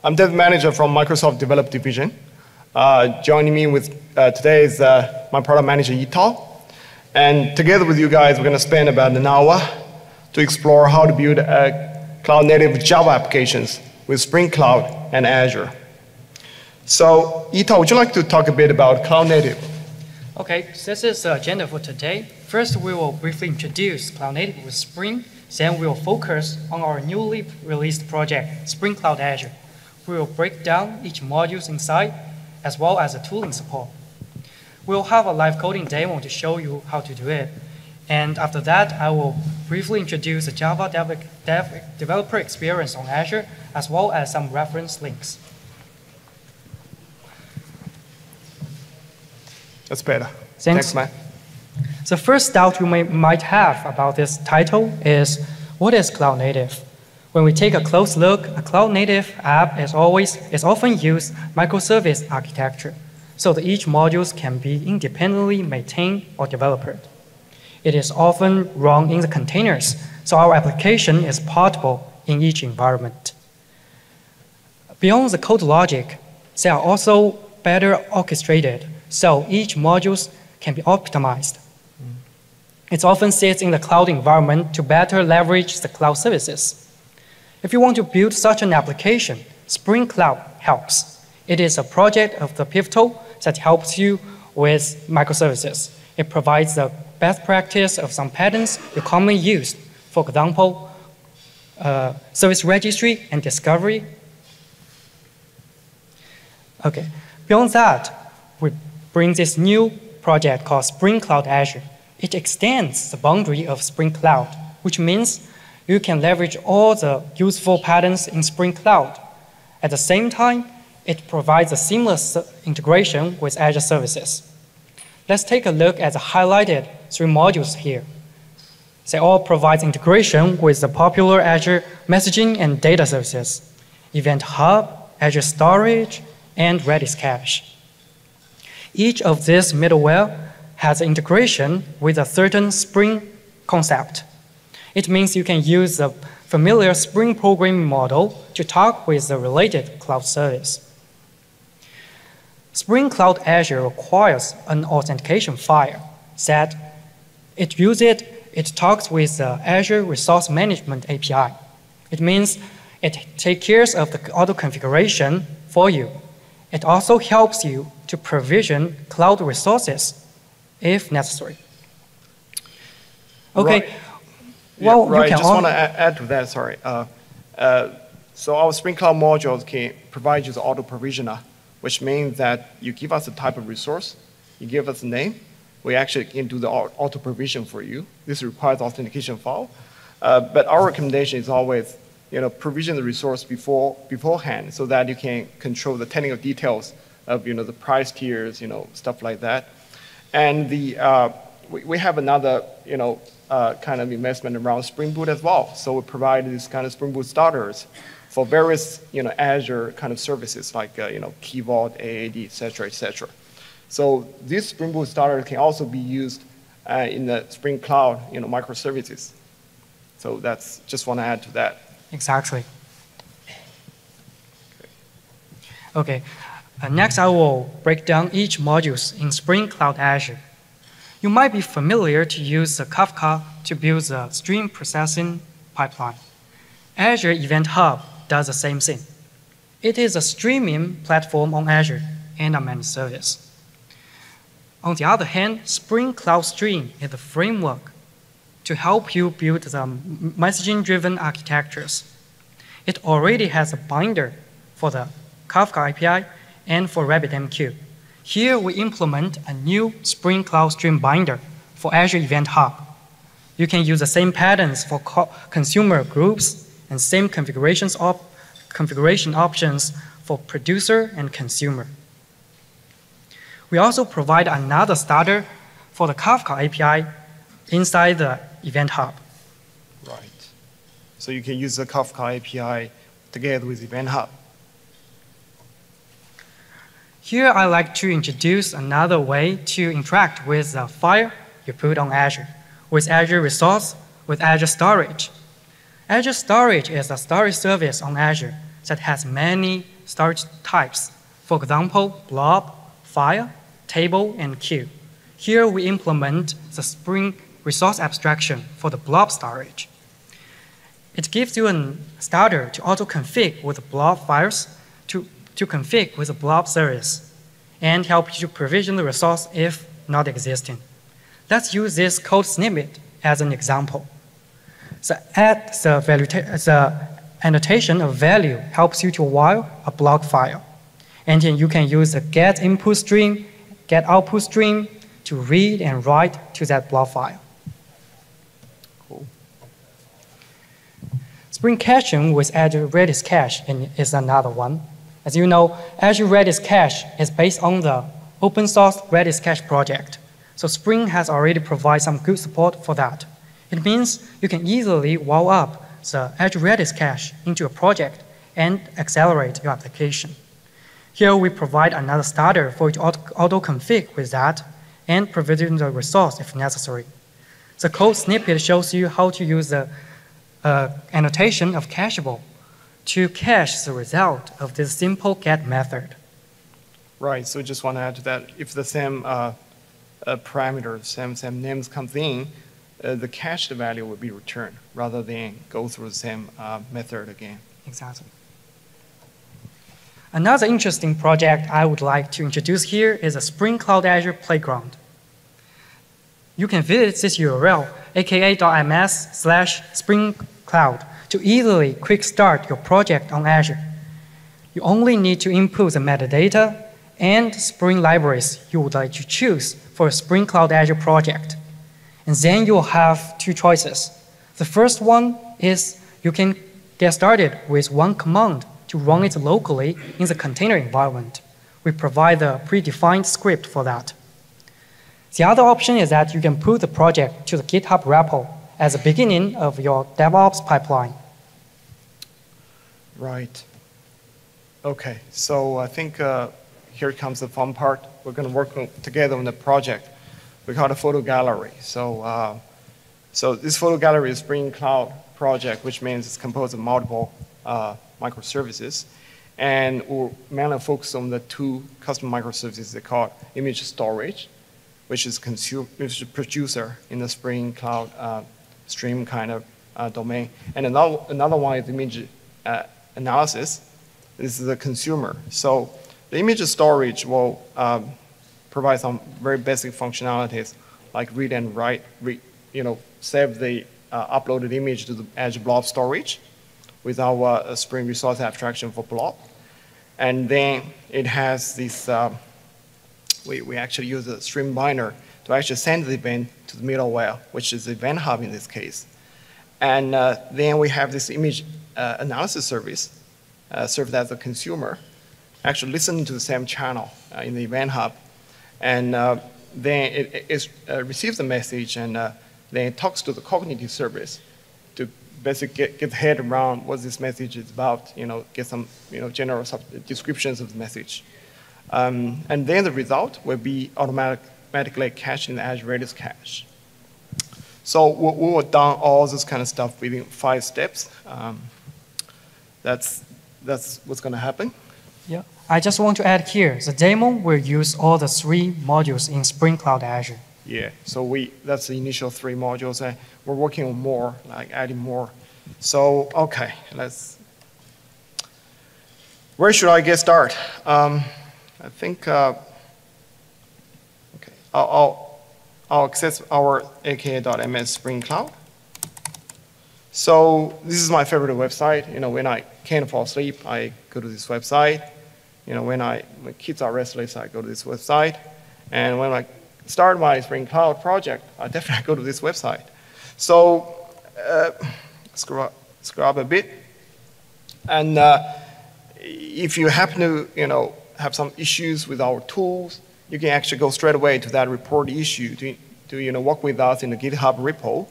I'm Dev Manager from Microsoft Develop Division. Joining me today is my product manager, Yitao. And together with you guys, we're going to spend about an hour to explore how to build cloud-native Java applications with Spring Cloud and Azure. So, Yitao, would you like to talk a bit about cloud-native? Okay, this is the agenda for today. First, we will briefly introduce cloud-native with Spring. Then we will focus on our newly released project, Spring Cloud Azure. We will break down each module inside, as well as the tooling support. We'll have a live coding demo to show you how to do it. And after that, I will briefly introduce the Java developer experience on Azure, as well as some reference links. That's better. Thanks, man. The first doubt you might have about this title is, what is cloud native? When we take a close look, a cloud native app is often used microservice architecture, so that each modules can be independently maintained or developed. It is often run in the containers, so our application is portable in each environment. Beyond the code logic, they are also better orchestrated, so each module can be optimized. It often sits in the cloud environment to better leverage the cloud services. If you want to build such an application, Spring Cloud helps. It is a project of the Pivotal that helps you with microservices. It provides the best practice of some patterns you commonly use. For example, service registry and discovery. Okay. Beyond that, we bring this new project called Spring Cloud Azure. It extends the boundary of Spring Cloud, which means you can leverage all the useful patterns in Spring Cloud. At the same time, it provides a seamless integration with Azure services. Let's take a look at the highlighted 3 modules here. They all provide integration with the popular Azure messaging and data services, Event Hub, Azure Storage, and Redis Cache. Each of these middleware has integration with a certain Spring concept. It means you can use the familiar Spring programming model to talk with the related cloud service. Spring Cloud Azure requires an authentication file that it talks with the Azure Resource Management API. It means it takes care of the auto configuration for you. It also helps you to provision cloud resources if necessary. Okay. Right. Well, yeah, right. You can just want to add to that, sorry. So our Spring Cloud modules can provide you the auto provisioner, which means that you give us the type of resource, you give us a name, we actually can do the auto provision for you. This requires authentication file. But our recommendation is always, provision the resource beforehand so that you can control the technical details of, the price tiers, stuff like that. And we have another, kind of investment around Spring Boot as well. So we provide these kind of Spring Boot starters for various, Azure kind of services like, Key Vault, AAD, et cetera. So this Spring Boot starter can also be used in the Spring Cloud, microservices. So that's just want to add to that. Exactly. Okay. Next, I will break down each modules in Spring Cloud Azure. You might be familiar to use the Kafka to build the stream processing pipeline. Azure Event Hub does the same thing. It is a streaming platform on Azure and a managed service. On the other hand, Spring Cloud Stream is the framework to help you build the messaging-driven architectures. It already has a binder for the Kafka API and for RabbitMQ. Here we implement a new Spring Cloud Stream binder for Azure Event Hub. You can use the same patterns for consumer groups and same configuration options for producer and consumer. We also provide another starter for the Kafka API inside the Event Hub. Right. So you can use the Kafka API together with Event Hub. Here, I'd like to introduce another way to interact with the file you put on Azure, with Azure Resource, with Azure Storage. Azure Storage is a storage service on Azure that has many storage types. For example, blob, file, table, and queue. Here we implement the Spring resource abstraction for the blob storage. It gives you a starter to auto-config with the blob files to config with the blob service and help you to provision the resource if not existing. Let's use this code snippet as an example. The annotation of value helps you to while a block file. And then you can use the get input stream, get output stream to read and write to that block file. Cool. Spring caching with Azure Redis Cache is another one. As you know, Azure Redis Cache is based on the open source Redis Cache project. So Spring has already provided some good support for that. It means you can easily wall up the Azure Redis Cache into a project and accelerate your application. Here we provide another starter for you to auto-config with that and provision the resource if necessary. The code snippet shows you how to use the annotation of cacheable to cache the result of this simple get method. Right, so just want to add to that, if the same parameters, same names comes in, the cached value will be returned rather than go through the same method again. Exactly. Another interesting project I would like to introduce here is a Spring Cloud Azure Playground. You can visit this URL, aka.ms/springcloud, to easily quick start your project on Azure. You only need to input the metadata and Spring libraries you would like to choose for a Spring Cloud Azure project. And then you will have two choices. The first one is you can get started with one command to run it locally in the container environment. We provide the predefined script for that. The other option is that you can put the project to the GitHub repo as the beginning of your DevOps pipeline. Right. Okay, so I think here comes the fun part. We're going to work together on the project. We call it a photo gallery. So this photo gallery is Spring Cloud project, which means it's composed of multiple microservices. And we're mainly focused on the two custom microservices they call image storage, which is producer in the Spring Cloud stream kind of domain. And another one is image analysis. This is the consumer. So the image storage will provide some very basic functionalities like read and write, save the uploaded image to the Azure Blob storage with our Spring resource abstraction for Blob. And then it has this, we actually use a stream binder to actually send the event to the middleware, which is the Event Hub in this case. And then we have this image analysis service served as a consumer, actually listening to the same channel in the Event Hub. And then it receives the message and then it talks to the cognitive service to basically get the head around what this message is about, get some general descriptions of the message. And then the result will be automatically cached in the Azure Redis Cache. So we will done all this kind of stuff within 5 steps. That's what's going to happen. Yeah, I just want to add here, the demo will use all the 3 modules in Spring Cloud Azure. Yeah, so that's the initial 3 modules, and we're working on more, like adding more. So, okay, where should I get started? I think, okay, I'll access our aka.ms Spring Cloud. So this is my favorite website. When I can't fall asleep, I go to this website. When my kids are restless, I go to this website. And when I start my Spring Cloud project, I definitely go to this website. So scroll up a bit. And if you happen to have some issues with our tools, you can actually go straight away to that report issue to work with us in the GitHub repo.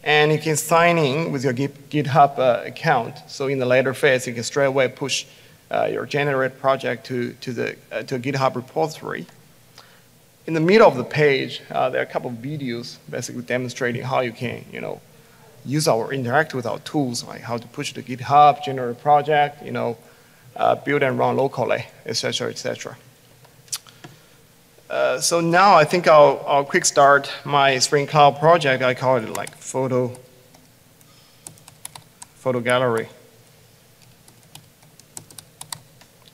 And you can sign in with your GitHub account. So in the later phase, you can straight away push your generate project to a GitHub repository. In the middle of the page, there are a couple of videos basically demonstrating how you can, interact with our tools, like how to push the GitHub, generate project, build and run locally, etc., etc. So now I think I'll quick start my Spring Cloud project. I call it like photo gallery.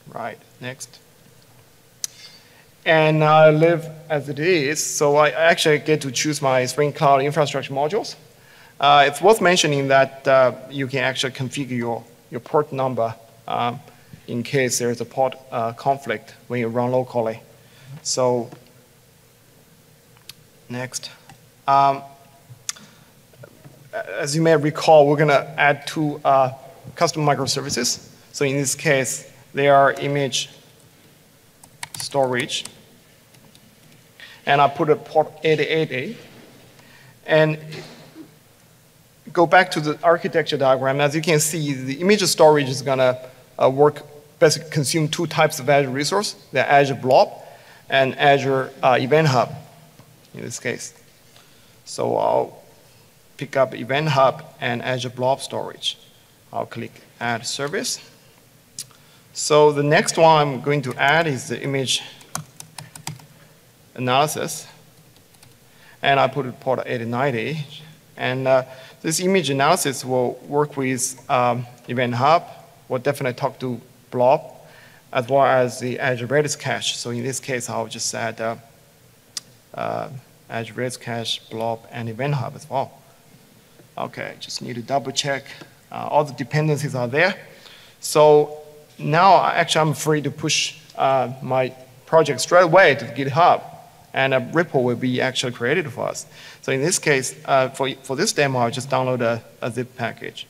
Right, next. And I live as it is, so I actually get to choose my Spring Cloud infrastructure modules. It's worth mentioning that you can actually configure your port number in case there's a port conflict when you run locally. So, next. As you may recall, we're going to add 2 custom microservices. So in this case, they are image storage. And I put a port 8080. And go back to the architecture diagram. As you can see, the image storage is going to basically consume 2 types of Azure resource, the Azure Blob and Azure Event Hub in this case. So I'll pick up Event Hub and Azure Blob storage. I'll click Add Service. So the next one I'm going to add is the image analysis. And I put it port 8090. And this image analysis will work with Event Hub. We'll definitely talk to Blob, as well as the Azure Redis Cache. So in this case, I'll just add Azure Redis Cache, Blob, and Event Hub as well. Okay, just need to double check. All the dependencies are there. So now, actually, I'm free to push my project straight away to GitHub, and a repo will be actually created for us. So in this case, for this demo, I'll just download a zip package.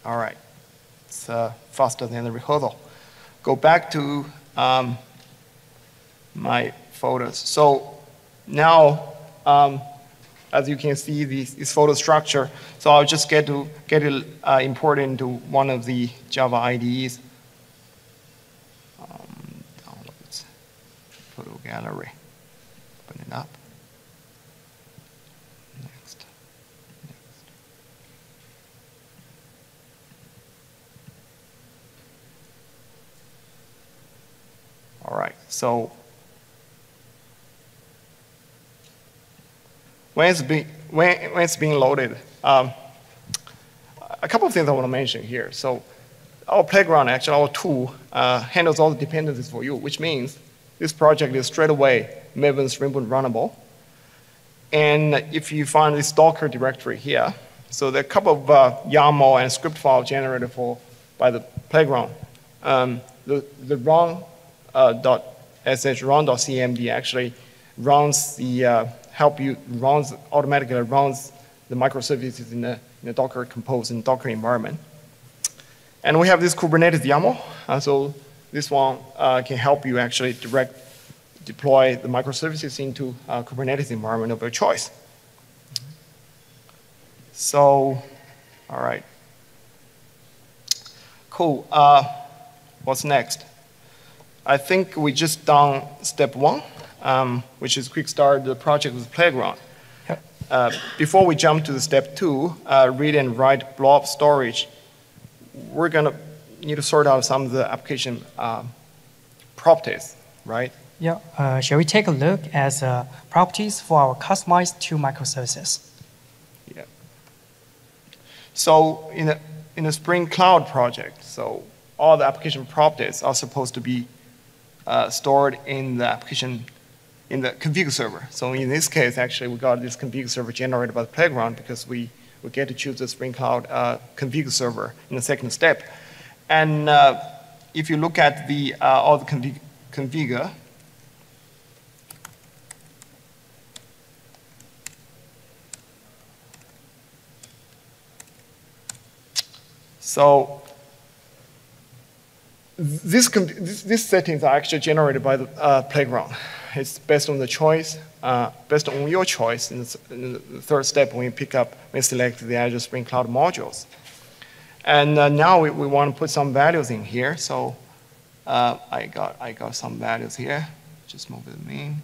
All right, it's faster than the rehearsal. Go back to my folders. So now, as you can see, this folder structure. So I'll just get it imported into one of the Java IDEs. Downloads, photo gallery. Open it up. Next. All right. So when it's being loaded, a couple of things I want to mention here. So our playground, actually our tool, handles all the dependencies for you, which means this project is straight away Maven Spring Boot runnable. And if you find this Docker directory here, so there are a couple of YAML and script files generated by the playground. The run.sh, actually runs the automatically runs the microservices in the Docker Compose and Docker environment. And we have this Kubernetes YAML. So this one can help you actually deploy the microservices into a Kubernetes environment of your choice. So, all right. Cool. What's next? I think we just done step 1. Which is quick start the project with Playground. Yep. Before we jump to the step 2, read and write blob storage, we're going to need to sort out some of the application properties, right? Yeah. Shall we take a look at properties for our customized 2 microservices? Yeah. So in a Spring Cloud project, so all the application properties are supposed to be stored in the application in the config server. So in this case, actually, we got this config server generated by the Playground because we get to choose the Spring Cloud config server in the second step. And if you look at all the configure, so these settings are actually generated by the Playground. It's based on the choice, based on your choice. In the third step, when we select the Azure Spring Cloud modules. And now we want to put some values in here. So I got some values here. Just move the mean.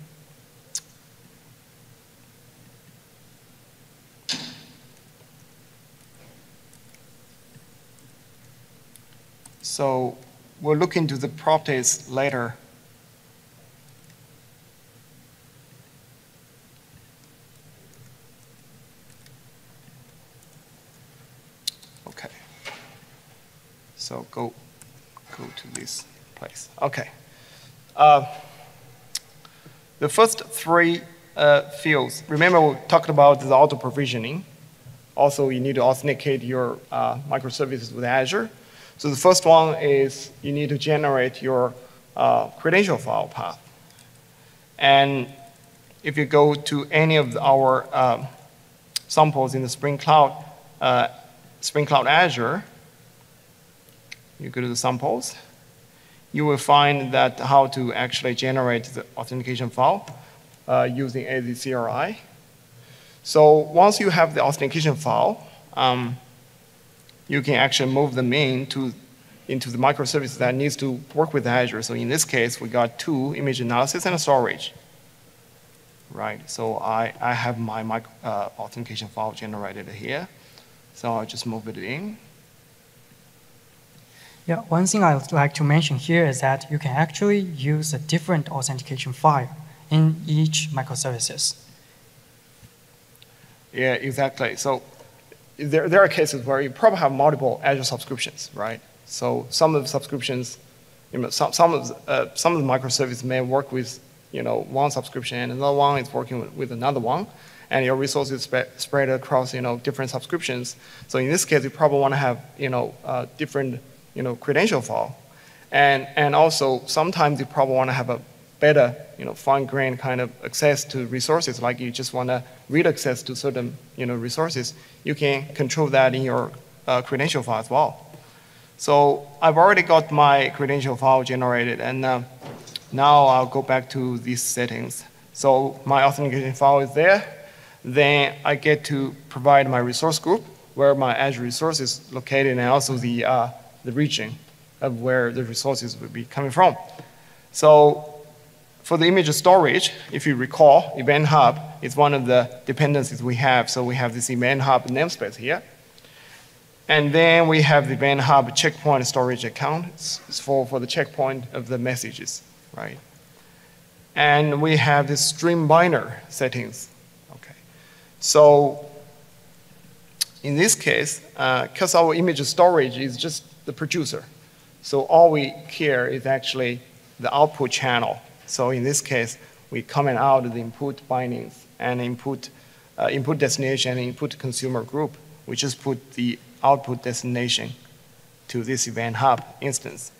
So we'll look into the properties later. Okay. So go to this place. Okay. The first three fields, remember we talked about the auto provisioning. Also, you need to authenticate your microservices with Azure. So the first one is you need to generate your credential file path. And if you go to any of our samples in the Spring Cloud Azure, you go to the samples, you will find that how to actually generate the authentication file using AZCRI. So once you have the authentication file, you can actually move them into the microservice that needs to work with Azure. So in this case, we got 2, image analysis and storage. Right, so I have my authentication file generated here. So I'll just move it in. Yeah, one thing I would like to mention here is that you can actually use a different authentication file in each microservices. Yeah, exactly. So there are cases where you probably have multiple Azure subscriptions, right? So some of the subscriptions, some of the microservices may work with one subscription, and another one is working with another one, and your resources spread across different subscriptions. So in this case, you probably want to have different credential file, and also sometimes you probably want to have a better fine-grained kind of access to resources, like you just want to read access to certain resources. You can control that in your credential file as well. So I've already got my credential file generated, and now I'll go back to these settings. So my authentication file is there. Then I get to provide my resource group where my Azure resource is located, and also the region of where the resources will be coming from. So for the image storage, if you recall, Event Hub is one of the dependencies we have. So we have this Event Hub namespace here. And then we have the Event Hub checkpoint storage account. It's for the checkpoint of the messages, right? And we have this stream binder settings. Okay. So in this case, because our image storage is just the producer, so all we care is actually the output channel. So in this case, we comment out the input bindings and input destination and input consumer group. We just put the output destination to this Event Hub instance,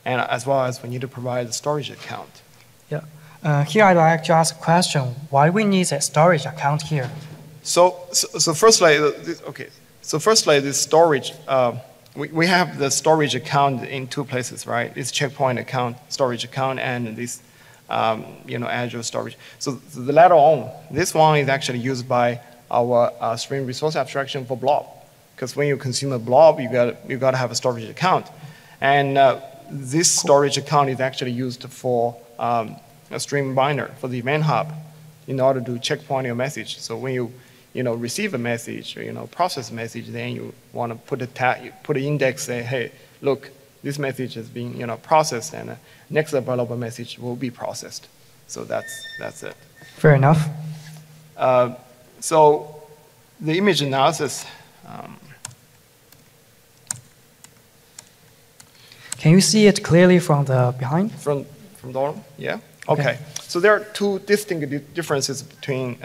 and as well as we need to provide the storage account. Yeah. Here I'd like to ask a question: why we need a storage account here? So firstly, this storage. We have the storage account in 2 places, right? It's checkpoint account, storage account, and this Azure storage. So the latter on, this one is actually used by our Spring Resource Abstraction for Blob, because when you consume a Blob, you got to have a storage account, and this storage account is actually used for a stream binder for the Event Hub in order to checkpoint your message. So when you receive a message or process a message, then you want to put a tag, put an index, say, hey, look, this message is being processed, and next available message will be processed. So that's it. Fair enough. So the image analysis. Can you see it clearly from the behind? From the bottom, yeah. Okay. So there are 2 distinct differences between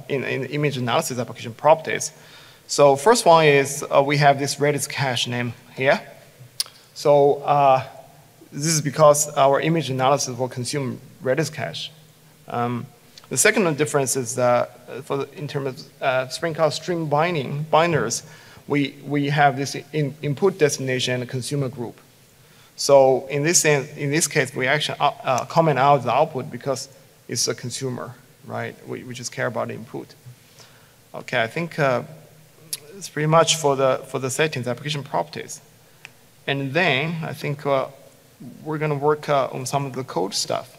in image analysis application properties. So first one is we have this Redis Cache name here. So this is because our image analysis will consume Redis Cache. The second difference is in terms of Spring Cloud stream binders, we have this input destination and consumer group. So in this case, we actually comment out the output because it's a consumer, right? We just care about the input. Okay, I think it's pretty much for the settings, application properties. And then I think we're going to work on some of the code stuff.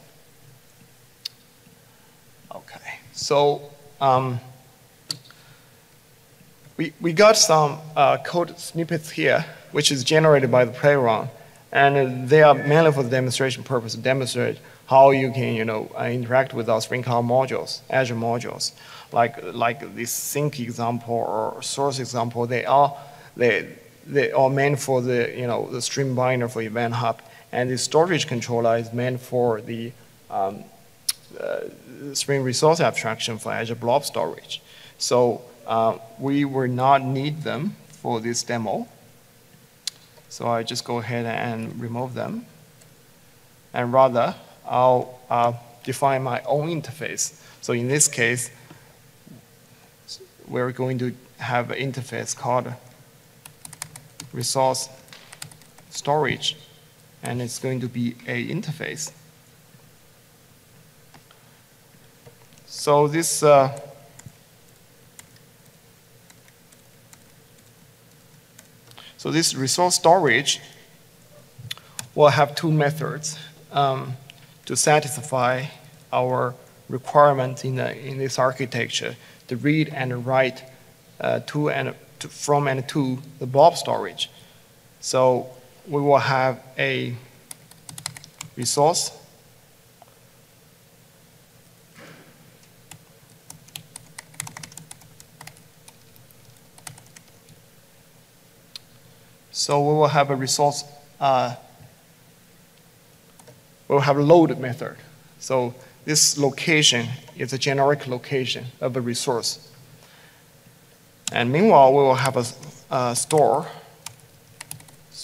Okay, so we got some code snippets here, which is generated by the playground. And they are mainly for the demonstration purpose to demonstrate how you can, interact with our Spring Cloud modules, Azure modules, like this sync example or source example. They are meant for the stream binder for Event Hub, and the storage controller is meant for the Spring Resource Abstraction for Azure Blob storage. So we will not need them for this demo. So I just go ahead and remove them. And rather, I'll define my own interface. So in this case, we're going to have an interface called resource storage, and it's going to be a interface. So this resource storage will have two methods to satisfy our requirements in this architecture, to read and write from and to the Blob storage. So we will have a resource So we will have a resource, we'll have a load method. So this location is a generic location of a resource. And meanwhile, we will have a store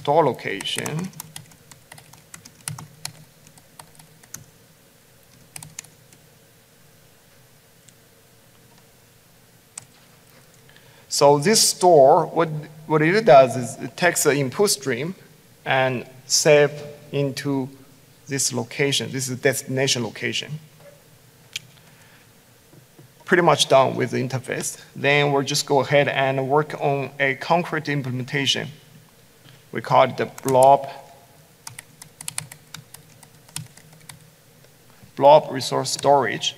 location. So this store, what it does is it takes the input stream and save into this location. This is the destination location. Pretty much done with the interface. Then we'll just go ahead and work on a concrete implementation. We call it the Blob resource storage.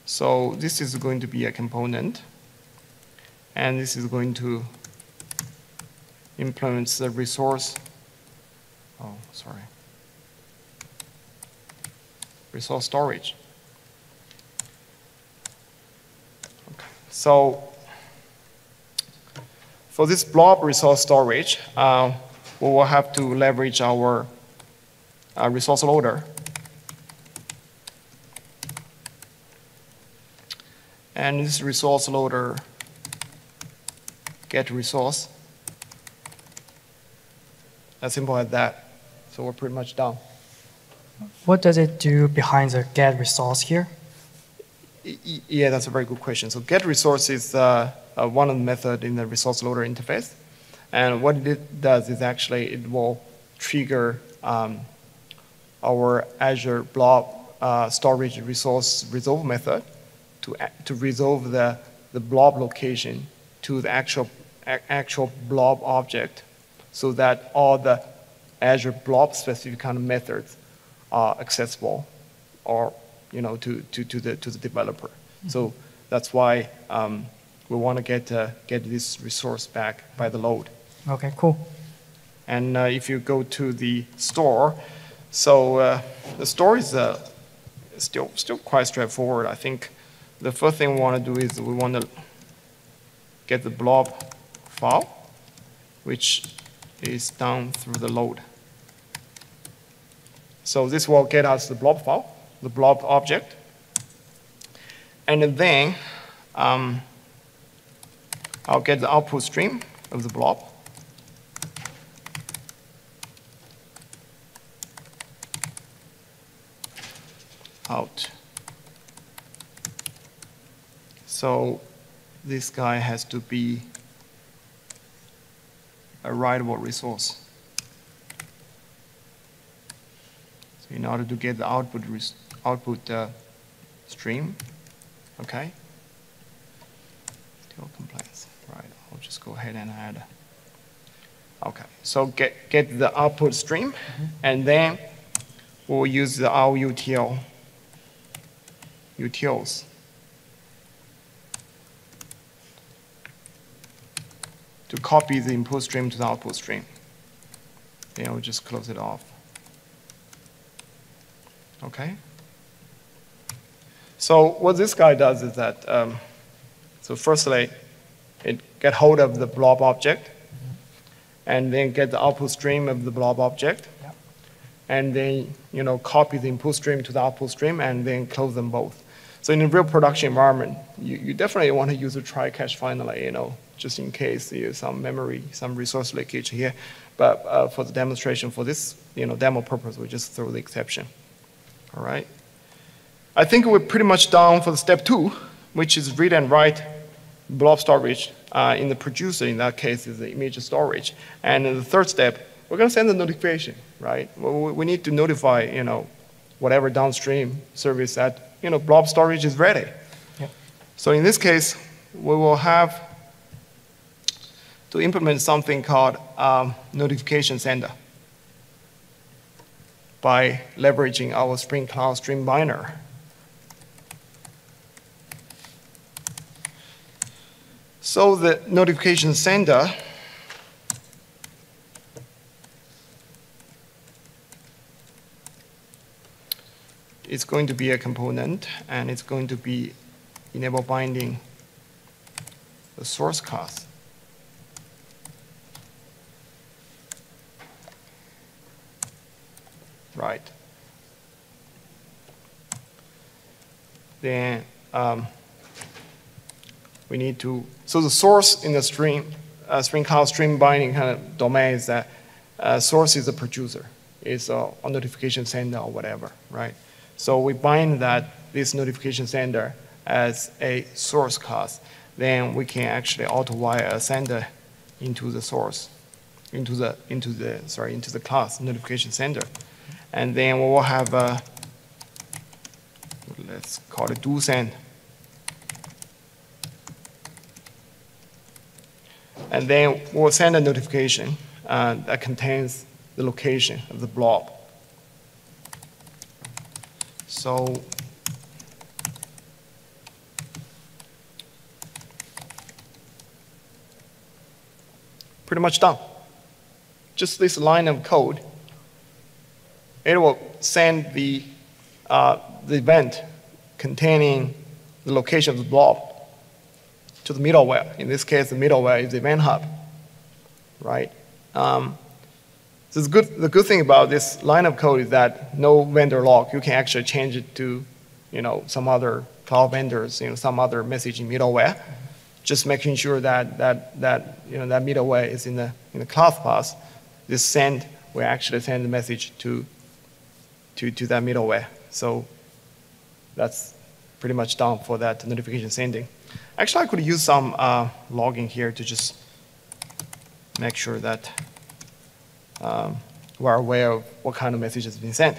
So this is going to be a component, and this is going to implement the resource storage. Okay. So for this Blob resource storage, we will have to leverage our resource loader. And this resource loader GetResource. As simple as that. So we're pretty much done. What does it do behind the GetResource here? Yeah, that's a very good question. So GetResource is one of the methods in the resource loader interface. And what it does is actually it will trigger our Azure Blob storage resource resolve method to resolve the blob location to the actual blob object, so that all the Azure blob specific kind of methods are accessible, or to the developer. Mm-hmm. So that's why we want to get this resource back by the load. Okay, cool. And if you go to the store, so the store is still quite straightforward. I think the first thing we want to do is we want to get the blob file, which is done through the load. So this will get us the blob file, the blob object. And then I'll get the output stream of the blob. Out. So this guy has to be a writable resource. So in order to get the output stream, okay. Still complaints, right? I'll just go ahead and add. Okay, so get the output stream, and then we'll use our utils. to copy the input stream to the output stream. Then we'll just close it off. Okay. So what this guy does is that, so firstly, it get hold of the blob object, and then get the output stream of the blob object, and then copy the input stream to the output stream, and then close them both. So in a real production environment, you definitely want to use a try catch finally, just in case there's some memory, some resource leakage here. But for the demonstration, for this demo purpose, we just throw the exception. All right. I think we're pretty much done for the step 2, which is read and write blob storage. In the producer, in that case, is the image storage. And in the third step, we're going to send a notification, right? We need to notify, whatever downstream service that, blob storage is ready. Yep. So in this case, we will have to implement something called notification sender by leveraging our Spring Cloud Stream Binder. So the notification sender is going to be a component, and it's going to be enable binding the source class. Right. Then we need to, so the source in the Spring Cloud Stream Binding kind of domain is that source is a producer, is a notification sender or whatever, right? So we bind this notification sender as a source class. Then we can actually auto-wire a sender into the source, into the class notification sender. And then we will have a, let's call it do send. And then we'll send a notification that contains the location of the blob. So pretty much done. Just this line of code, it will send the event containing the location of the blob to the middleware. In this case, the middleware is the event hub, right? So the good thing about this line of code is that no vendor log. You can actually change it to, some other cloud vendors, some other messaging middleware. Just making sure that middleware is in the class path. This send will actually send the message to that middleware. So that's pretty much done for that notification sending. Actually, I could use some logging here to just make sure that we're aware of what kind of message has been sent.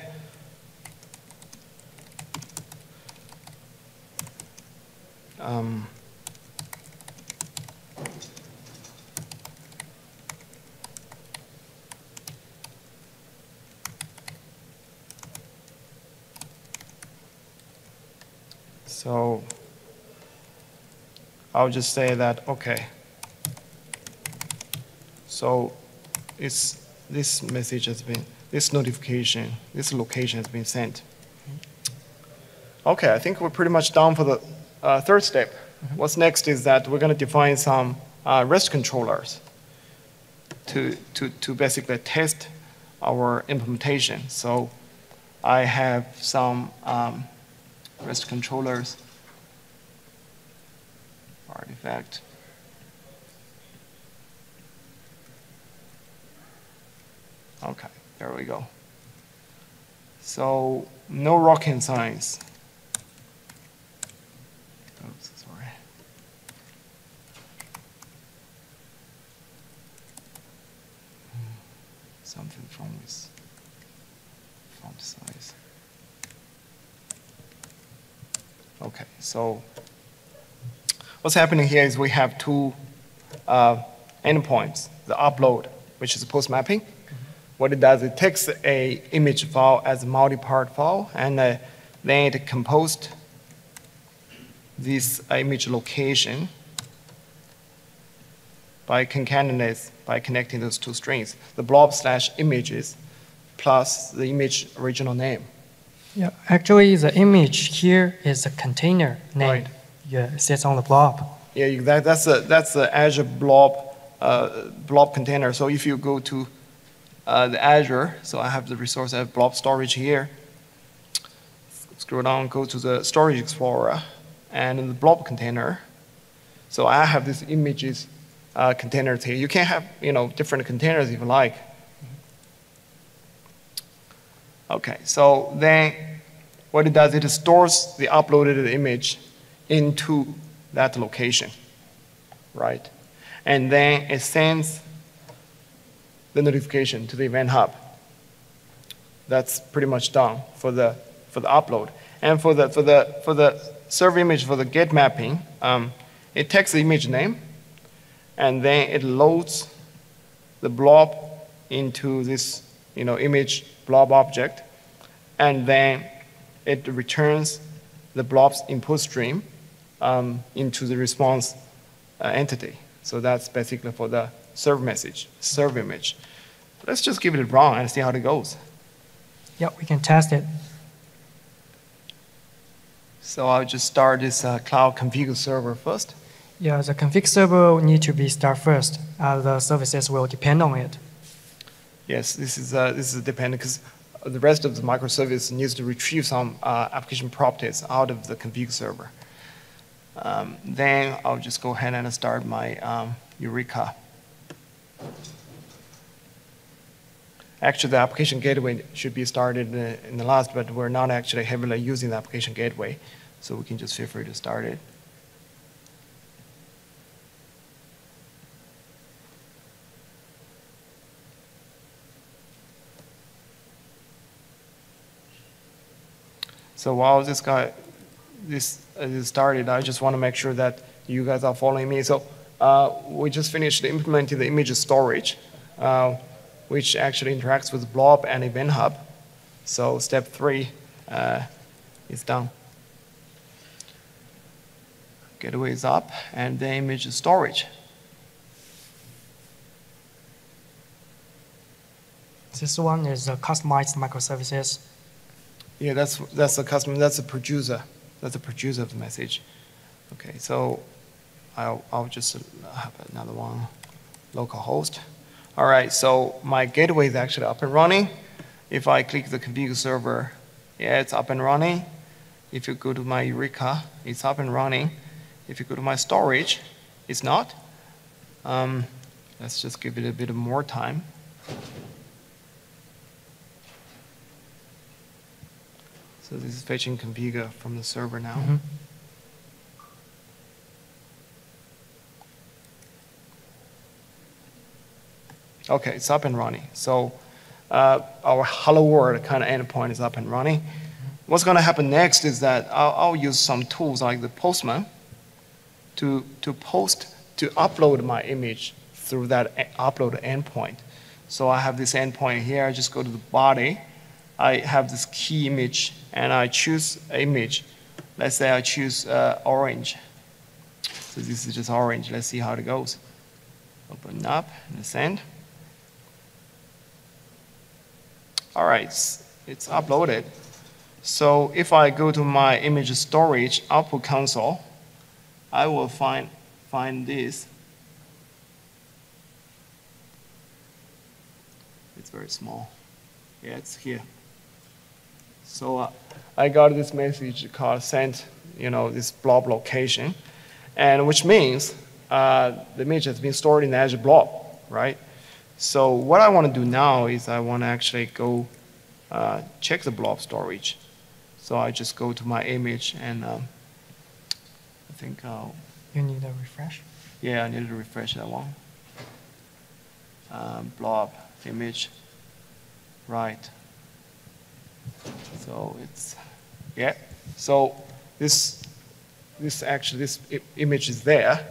So I'll just say that, okay. So this message has been, this notification, this location has been sent. Okay, I think we're pretty much done for the third step. What's next is that we're going to define some REST controllers to basically test our implementation. So I have some REST controllers, artifact. Okay, there we go. So no rocket science. Oops, sorry. Something wrong with font size. Okay, so what's happening here is we have two endpoints. The upload, which is post mapping. What it does, it takes a image file as a multi-part file, and then it composed this image location by concatenates by connecting those two strings, the blob/images plus the image original name. Yeah, actually, the image here is a container name. Right. Yeah, it sits on the blob. Yeah, that's the Azure blob container. So if you go to the Azure, so I have the resource at blob storage here. Scroll down, go to the storage explorer, and in the blob container. So I have these images containers here. You can have different containers if you like. Okay, so then what it does, it stores the uploaded image into that location, right? And then it sends the notification to the event hub. That's pretty much done for the upload. And for the server image, for the get mapping, it takes the image name, and then it loads the blob into this image blob object, and then it returns the blob's input stream into the response entity. So that's basically for the server image. Let's just give it a run and see how it goes. Yeah, we can test it. So I'll just start this cloud config server first. Yeah, the config server will need to be start first. The services will depend on it. Yes, this is dependent because the rest of the microservice needs to retrieve some application properties out of the config server. Then I'll just go ahead and start my Eureka. Actually, the application gateway should be started in the last, but we're not actually heavily using the application gateway, so we can just feel free to start it. So while this is started, I just want to make sure that you guys are following me. So we just finished implementing the image storage, which actually interacts with Blob and Event Hub. So step 3 is done. Gateway is up, and the image storage. This one is a customized microservices. Yeah, that's a customer. That's a producer. That's a producer of the message. Okay, so I'll just have another one, localhost. All right, so my gateway is actually up and running. If I click the config server, yeah, it's up and running. If you go to my Eureka, it's up and running. If you go to my storage, it's not. Let's just give it a bit more time. So this is fetching config from the server now. Mm-hmm. Okay, it's up and running. So our hello world kind of endpoint is up and running. What's going to happen next is that I'll use some tools like the Postman to upload my image through that upload endpoint. So I have this endpoint here. I just go to the body. I have this key image, and I choose an image. Let's say I choose orange. So this is just orange. Let's see how it goes. Open up and send. All right, it's uploaded. So if I go to my image storage output console, I will find this. It's very small. Yeah, it's here. So I got this message called sent, this blob location, and which means the image has been stored in Azure Blob, right? So what I want to do now is I want to actually go check the blob storage. So I just go to my image, and I think you need a refresh. Yeah, I need to refresh that one. Blob image, right? So it's So this image is there,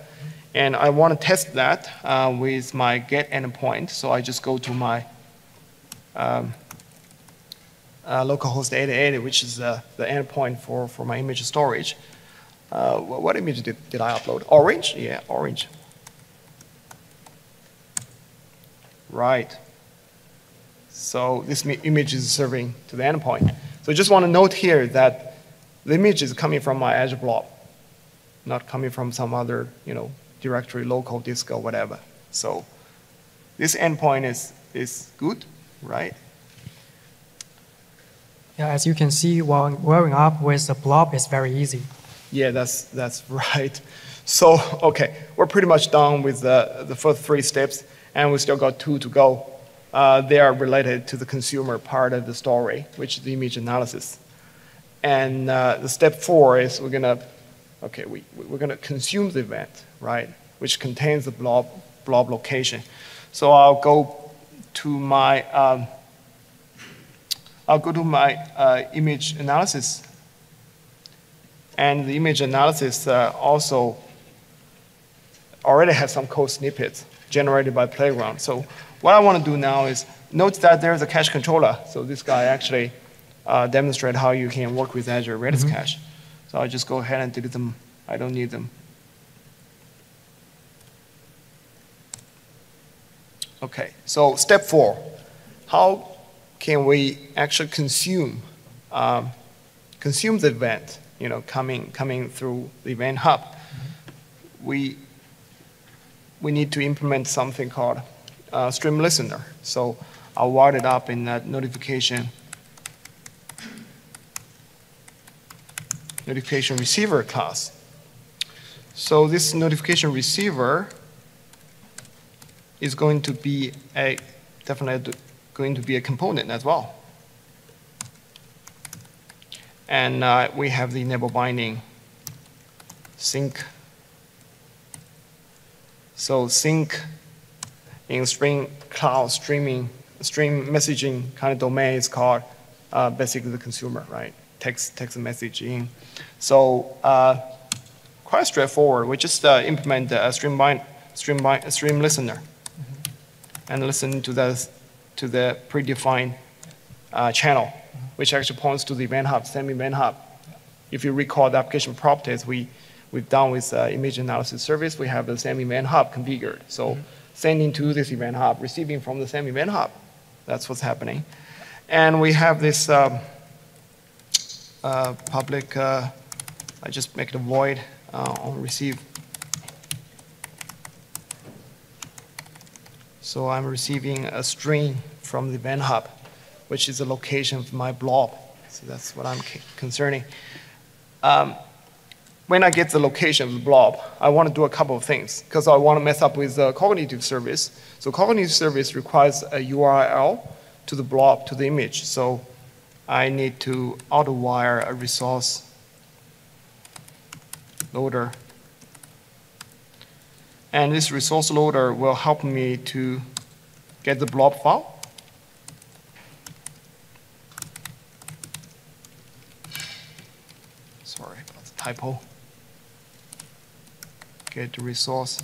and I want to test that with my get endpoint. So I just go to my localhost 8080, which is the endpoint for my image storage. What image did I upload? Orange? Yeah, orange. right? So this image is serving to the endpoint. So I just want to note here that the image is coming from my Azure Blob, not coming from some other, directory, local disk or whatever. So this endpoint is good, right? Yeah, as you can see, wiring up with the blob is very easy. Yeah, that's right. So, okay, we're pretty much done with the first 3 steps, and we still got 2 to go. They are related to the consumer part of the story, which is the image analysis. And the step 4 is we're gonna consume the event, right, which contains the blob location. So I'll go to my image analysis, and the image analysis also already has some code snippets generated by Playground. So what I want to do now is note that there's a cache controller. So this guy actually demonstrated how you can work with Azure Redis Cache. So I'll just go ahead and delete them. I don't need them. Okay, so step 4. How can we actually consume the event, coming through the event hub? We need to implement something called stream listener. So I'll wire it up in that notification receiver class. So this notification receiver is going to be definitely going to be a component as well. And we have the enable binding sync. So sync in Spring Cloud stream messaging kind of domain is called basically the consumer, right? Text message in. So quite straightforward. We just implement a stream listener and listen to the predefined channel, which actually points to the event hub, same event hub. If you recall the application properties we've done with image analysis service, we have the same event hub configured. So sending to this event hub, receiving from the same event hub. That's what's happening. And we have this public, I just make it a void on receive. So I'm receiving a string from the event hub, which is the location of my blob. So that's what I'm concerning. When I get the location of the blob, I want to do a couple of things because I want to mess up with the cognitive service. So cognitive service requires a URL to the blob, to the image. So I need to auto-wire a resource loader. And this resource loader will help me to get the blob file. Sorry about the typo. Get the resource.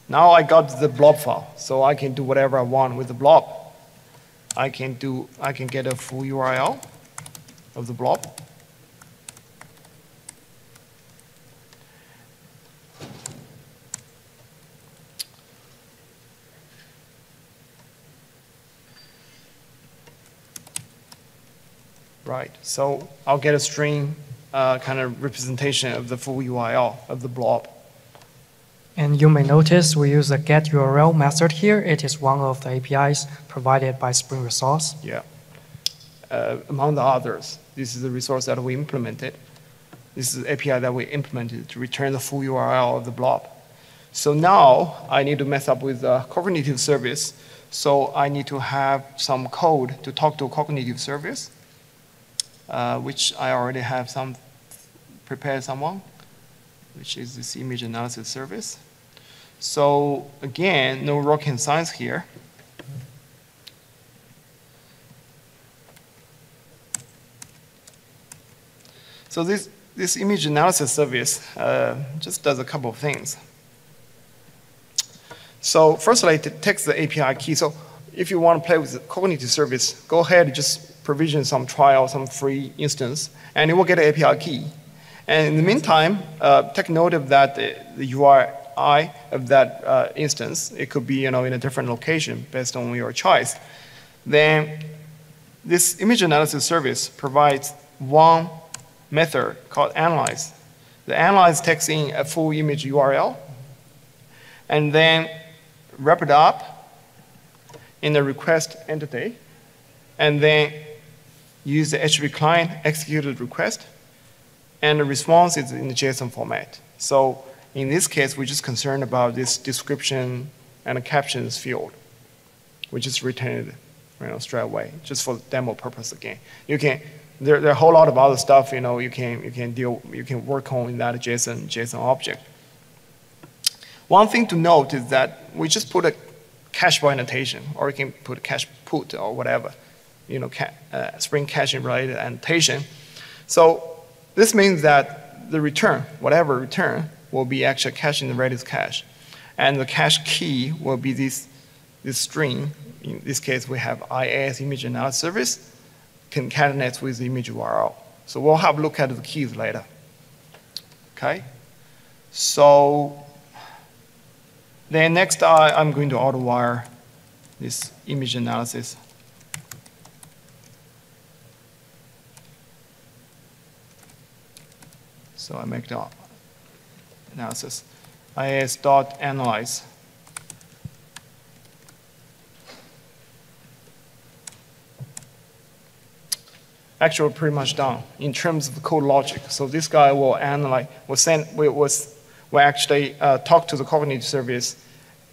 Now I got the blob file, so I can do whatever I want with the blob. I can get a full URL of the blob. Right, so I'll get a string kind of representation of the full URL of the blob. And you may notice we use a getURL method here. It is one of the APIs provided by Spring Resource. Yeah. Among the others, this is the resource that we implemented. This is the API that we implemented to return the full URL of the blob. So now I need to mess up with the cognitive service. So I need to have some code to talk to a cognitive service, which I already have prepared someone, which is this image analysis service. So again, no rocket science here. So this image analysis service just does a couple of things. So firstly, it takes the API key. So if you want to play with the cognitive service, go ahead and just provision some trial, some free instance, and it will get an API key. And in the meantime, take note of that the URI of that instance. It could be in a different location based on your choice. Then this image analysis service provides one method called analyze. The analyze takes in a full image URL and then wrap it up in the request entity, and then use the HTTP client executed request, and the response is in the JSON format. So in this case, we're just concerned about this description and the captions field. We just return it straight away, just for demo purpose again. You can, there are a whole lot of other stuff you can work on in that JSON object. One thing to note is that we just put a cache by annotation, or you can put a cache put or whatever, Spring Cache related annotation. So this means that the return, whatever return, will be actually cached in the Redis cache. And the cache key will be this string. In this case, we have IAS image analysis service concatenates with the image URL. So we'll have a look at the keys later. Okay? So then next, I'm going to auto-wire this image analysis. So I make the analysis. IAS.analyze. Actually, we're pretty much done in terms of the code logic. So this guy will analyze, will actually talk to the cognitive service,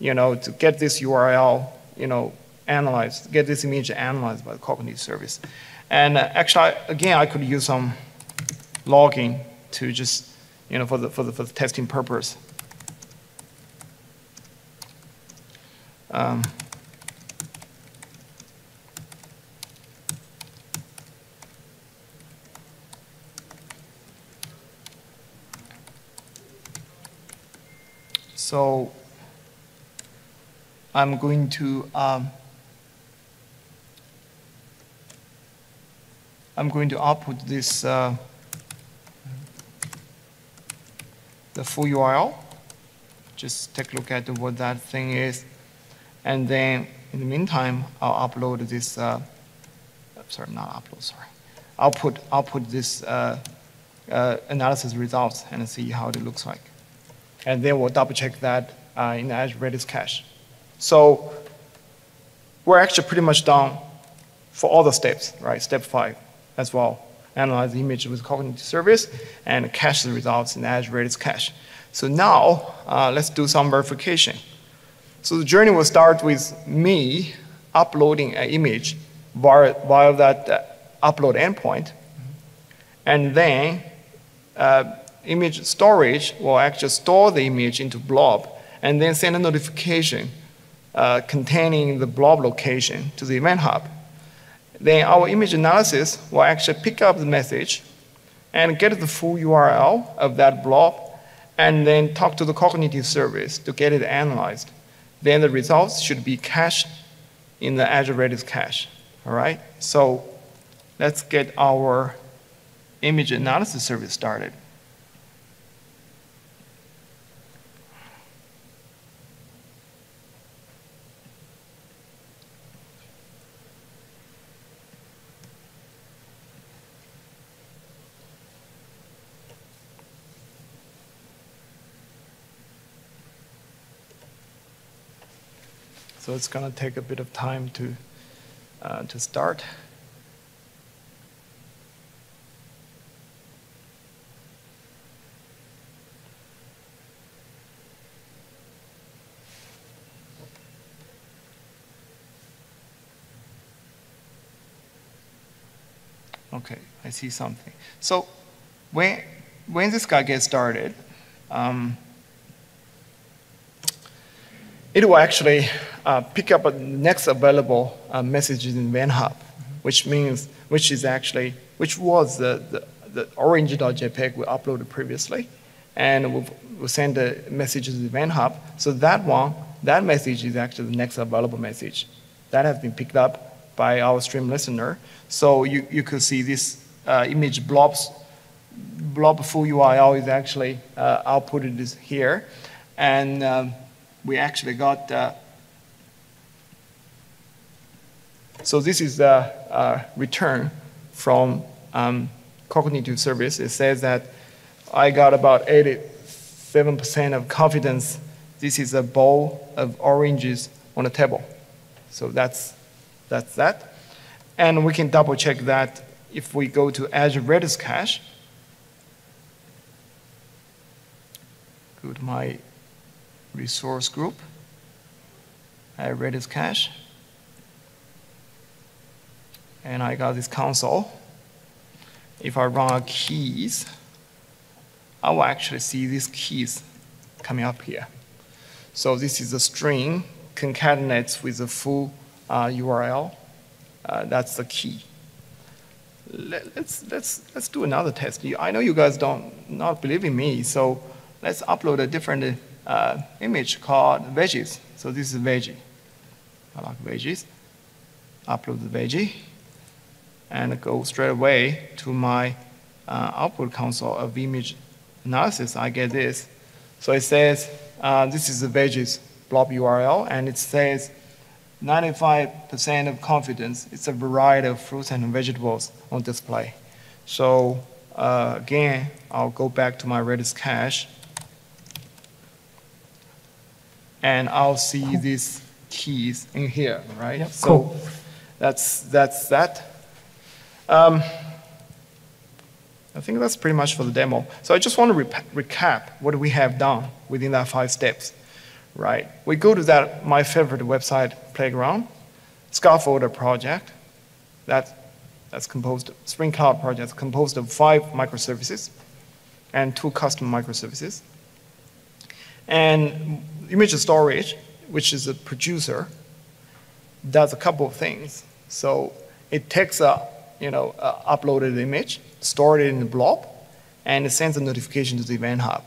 to get this URL, analyzed, get this image analyzed by the cognitive service. And actually, again, I could use some logging to just, for the testing purpose. So I'm going to output this the full URL. Just take a look at what that thing is, and then in the meantime, I'll upload this. Sorry, not upload. Sorry, I'll put this analysis results and see how it looks like. And then we'll double check that in Azure Redis Cache. So we're actually pretty much done for all the steps, right? Step 5 as well. Analyze the image with cognitive service and cache the results in Azure Redis Cache. So now let's do some verification. So the journey will start with me uploading an image via that upload endpoint, and then image storage will actually store the image into Blob and then send a notification containing the Blob location to the event hub. Then our image analysis will actually pick up the message and get the full URL of that Blob and then talk to the cognitive service to get it analyzed. Then the results should be cached in the Azure Redis Cache. All right? So let's get our image analysis service started. So it's going to take a bit of time to start. Okay, I see something. So when this guy gets started, it will actually pick up the next available messages in Event Hub, which was the orange.jpg we uploaded previously, and we'll send the messages to the Event Hub. So that message is actually the next available message that has been picked up by our stream listener. So you could see this image blobs Blob full URL is actually outputted is here. And we actually got, so this is the return from cognitive service. It says that I got about 87% of confidence. This is a bowl of oranges on a table. So that's that. And we can double check that if we go to Azure Redis Cache. Go to my resource group, Redis Cache. And I got this console. If I run keys, I will actually see these keys coming up here. So this is a string concatenates with the full URL. That's the key. Let's do another test. I know you guys not believe in me, so let's upload a different image called veggies. So this is veggie. I like veggies. Upload the veggie, and go straight away to my output console of image analysis. I get this. So it says this is the veggies blob URL, and it says 95% of confidence. It's a variety of fruits and vegetables on display. So again, I'll go back to my Redis cache, and I'll see these keys in here, right? Yep, so cool. That's that. I think that's pretty much for the demo. So I just want to recap what we have done within that 5 steps, right? We go to that my favorite website, Playground, scaffolder project. That's composed, Spring Cloud project composed of 5 microservices and 2 custom microservices. And image storage, which is a producer, does a couple of things. So it takes a uploaded image, stored it in the blob, and it sends a notification to the event hub.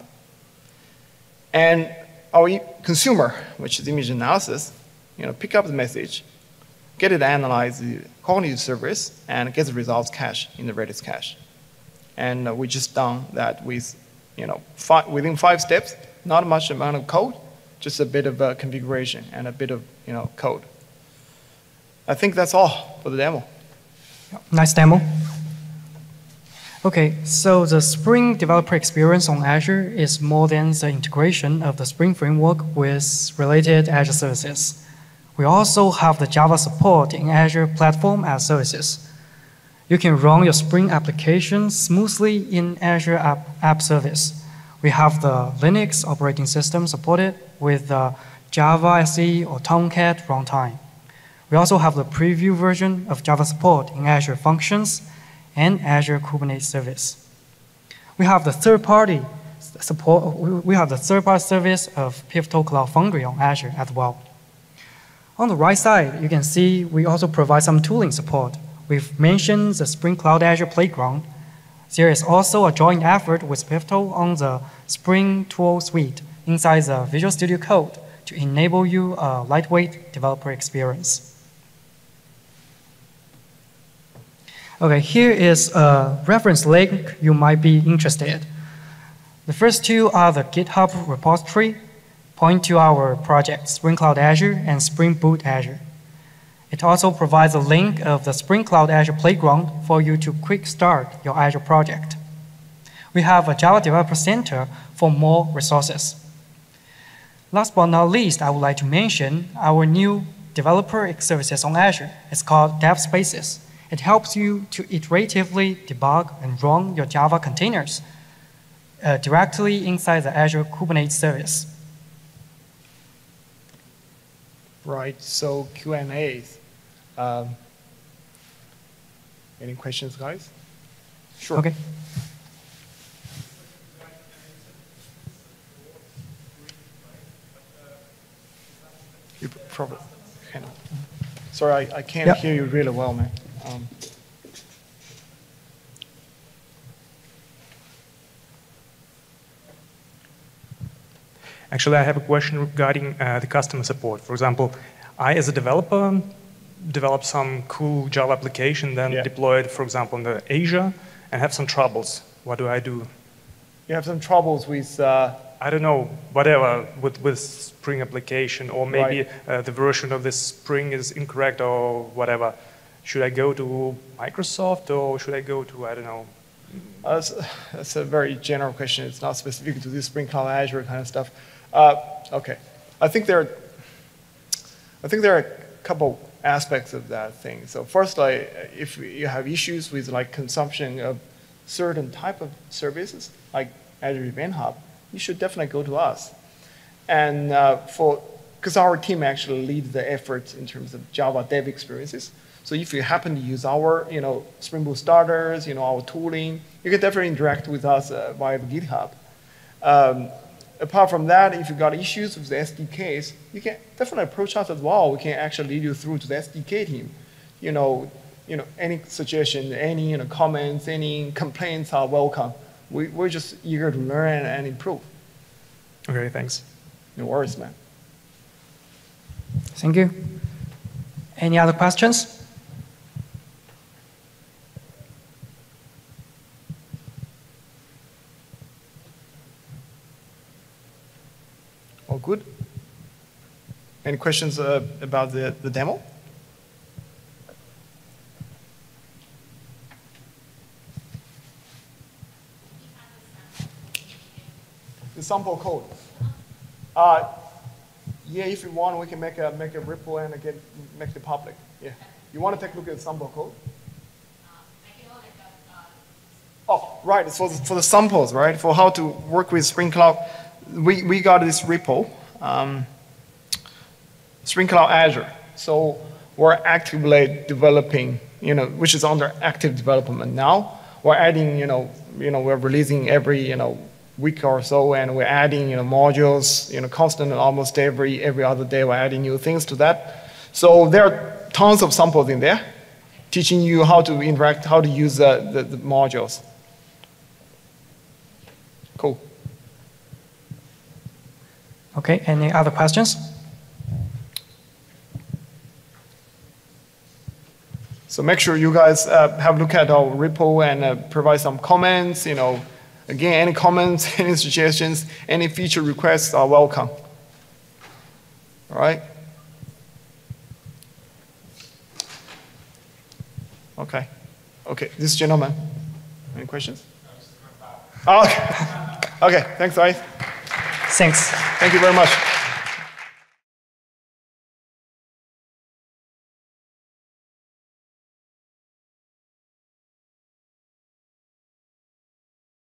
And our consumer, which is image analysis, pick up the message, get it analyzed the cognitive service, and get the results cache in the Redis cache. And we just done that with, within 5 steps, not much amount of code, just a bit of configuration and a bit of, code. I think that's all for the demo. Nice demo. Okay, so the Spring developer experience on Azure is more than the integration of the Spring framework with related Azure services. We also have the Java support in Azure Platform as Services. You can run your Spring application smoothly in Azure App Service. We have the Linux operating system supported with the Java SE or Tomcat runtime. We also have the preview version of Java support in Azure Functions and Azure Kubernetes Service. We have the third-party support. We have the third-party service of Pivotal Cloud Foundry on Azure as well. On the right side, you can see we also provide some tooling support. We've mentioned the Spring Cloud Azure Playground. There is also a joint effort with Pivotal on the Spring Tool Suite inside the Visual Studio Code to enable you a lightweight developer experience. Okay, here is a reference link you might be interested. The first 2 are the GitHub repository, point to our projects, Spring Cloud Azure and Spring Boot Azure. It also provides a link of the Spring Cloud Azure Playground for you to quick start your Azure project. We have a Java Developer Center for more resources. Last but not least, I would like to mention our new developer services on Azure. It's called Dev Spaces. It helps you to iteratively debug and run your Java containers directly inside the Azure Kubernetes service. Right, so Q&As. Any questions, guys? Sure. Okay. You probably can. Sorry, I can't hear you really well, man. Actually, I have a question regarding the customer support. For example, I, as a developer, develop some cool Java application, then deploy it, for example, in the Azure, and have some troubles. what do I do? You have some troubles with... I don't know, whatever, with Spring application, or maybe right. The version of this Spring is incorrect or whatever. Should I go to Microsoft or should I go to, I don't know? That's a very general question. It's not specific to this Spring Cloud Azure kind of stuff. Okay, I think there are a couple aspects of that thing. So first, if you have issues with like consumption of certain type of services, like Azure Event Hub, you should definitely go to us. And because our team actually leads the effort in terms of Java dev experiences. So if you happen to use our, Spring Boot starters, our tooling, you can definitely interact with us via the GitHub. Apart from that, if you got issues with the SDKs, you can definitely approach us as well. We can actually lead you through to the SDK team. Any suggestion, any comments, any complaints are welcome. We're just eager to learn and improve. Okay, thanks. No worries, man. Thank you. Any other questions? All good? Any questions about the demo? The sample code. Yeah, if you want, we can make a repo and make it public. Yeah. You want to take a look at the sample code? Oh, right. It's for the samples, right? For how to work with Spring Cloud. We got this repo, Spring Cloud Azure. So we're actively developing, which is under active development now. We're adding, we're releasing every, week or so, and we're adding, modules, constantly, almost every other day. We're adding new things to that. So there are tons of samples in there, teaching you how to interact, how to use the modules. Cool. Okay, any other questions? So make sure you guys have a look at our repo and provide some comments. Again, any comments, any suggestions, any feature requests are welcome. All right? Okay. Okay, this gentleman. Any questions? Oh, okay. Okay, thanks, guys. Thanks. Thank you very much.